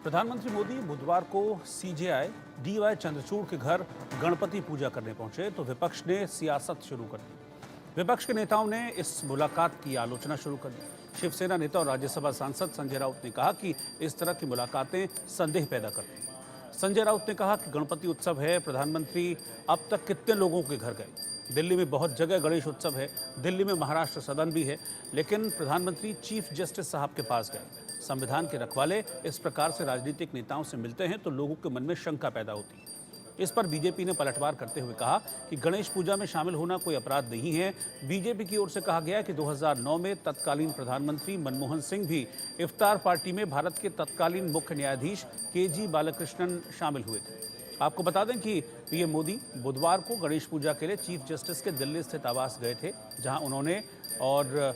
प्रधानमंत्री मोदी बुधवार को सीजेआई डीवाई चंद्रचूड़ के घर गणपति पूजा करने पहुंचे तो विपक्ष ने सियासत शुरू कर दी। विपक्ष के नेताओं ने इस मुलाकात की आलोचना शुरू कर दी। शिवसेना नेता और राज्यसभा सांसद संजय राउत ने कहा कि इस तरह की मुलाकातें संदेह पैदा करती हैं। संजय राउत ने कहा कि गणपति उत्सव है, प्रधानमंत्री अब तक कितने लोगों के घर गए? दिल्ली में बहुत जगह गणेश उत्सव है, दिल्ली में महाराष्ट्र सदन भी है, लेकिन प्रधानमंत्री चीफ जस्टिस साहब के पास गए। संविधान के रखवाले इस प्रकार से राजनीतिक नेताओं से मिलते हैं तो लोगों के मन में शंका पैदा होती है। इस पर बीजेपी ने पलटवार करते हुए कहा कि गणेश पूजा में शामिल होना कोई अपराध नहीं है। बीजेपी की ओर से कहा गया कि 2009 में तत्कालीन प्रधानमंत्री मनमोहन सिंह भी इफ्तार पार्टी में भारत के तत्कालीन मुख्य न्यायाधीश के.जी. बालाकृष्णन शामिल हुए थे। आपको बता दें कि पीएम मोदी बुधवार को गणेश पूजा के लिए चीफ जस्टिस के दिल्ली स्थित आवास गए थे, जहां उन्होंने और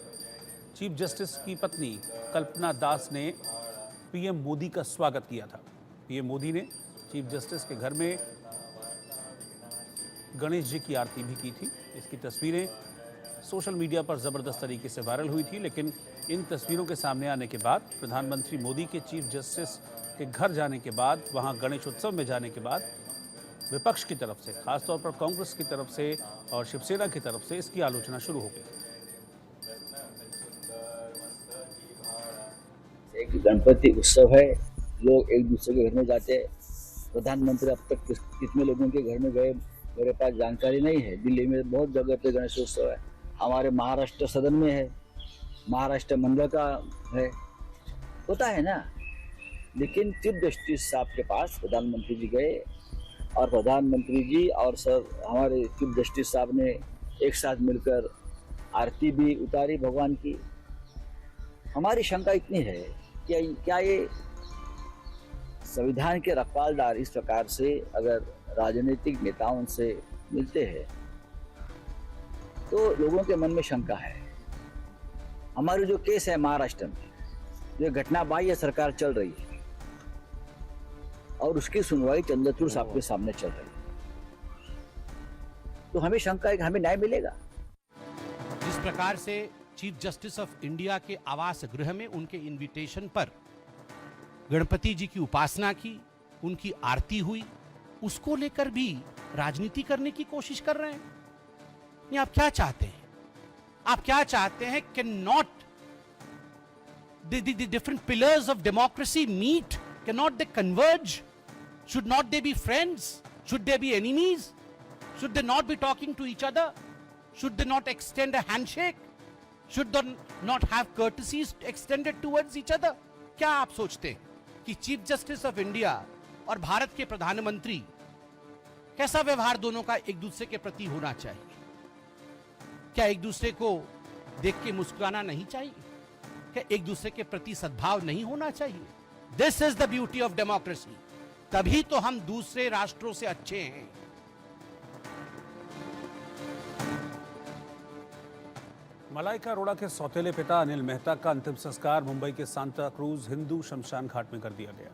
चीफ जस्टिस की पत्नी कल्पना दास ने पीएम मोदी का स्वागत किया था। पीएम मोदी ने चीफ जस्टिस के घर में गणेश जी की आरती भी की थी। इसकी तस्वीरें सोशल मीडिया पर ज़बरदस्त तरीके से वायरल हुई थी, लेकिन इन तस्वीरों के सामने आने के बाद, प्रधानमंत्री मोदी के चीफ जस्टिस के घर जाने के बाद, वहां गणेश उत्सव में जाने के बाद विपक्ष की तरफ से, खासतौर पर कांग्रेस की तरफ से और शिवसेना की तरफ से इसकी आलोचना शुरू हो गई। एक गणपति उत्सव है, लोग एक दूसरे के घर में जाते हैं। प्रधानमंत्री अब तक कितने लोगों के घर में गए मेरे पास जानकारी नहीं है। दिल्ली में बहुत जगह पे गणेश उत्सव है, हमारे महाराष्ट्र सदन में है, महाराष्ट्र मंडल का है, होता है ना। लेकिन चीफ जस्टिस साहब के पास प्रधानमंत्री जी गए और प्रधानमंत्री जी और सब हमारे चीफ जस्टिस साहब ने एक साथ मिलकर आरती भी उतारी भगवान की। हमारी शंका इतनी है कि क्या ये संविधान के रखवालदार इस प्रकार से अगर राजनीतिक नेताओं से मिलते हैं तो लोगों के मन में शंका है। हमारी जो केस है महाराष्ट्र में, जो घटना बाह्य सरकार चल रही है और उसकी सुनवाई चंद्रचूड़ साहब के सामने चल रही है, तो हमें शंका है कि हमें न्याय मिलेगा। जिस प्रकार से चीफ जस्टिस ऑफ इंडिया के आवास गृह में उनके इनविटेशन पर गणपति जी की उपासना की, उनकी आरती हुई, उसको लेकर भी राजनीति करने की कोशिश कर रहे हैं। नहीं, आप क्या चाहते हैं? आप क्या चाहते हैं? Can not the different pillars of democracy meet? Can not they converge? Should not they be friends? Should they be enemies? Should they not be talking to each other? Should they not extend a handshake? Should they not have courtesies extended towards each other? क्या आप सोचते हैं कि chief justice of India और भारत के प्रधानमंत्री कैसा व्यवहार दोनों का एक दूसरे के प्रति होना चाहिए? क्या एक दूसरे को देख के मुस्कुराना नहीं चाहिए? क्या एक दूसरे के प्रति सद्भाव नहीं होना चाहिए? This is the beauty of democracy. तभी तो हम दूसरे राष्ट्रों से अच्छे हैं। मलाइका अरोड़ा के सौतेले पिता अनिल मेहता का अंतिम संस्कार मुंबई के सांता क्रूज हिंदू शमशान घाट में कर दिया गया।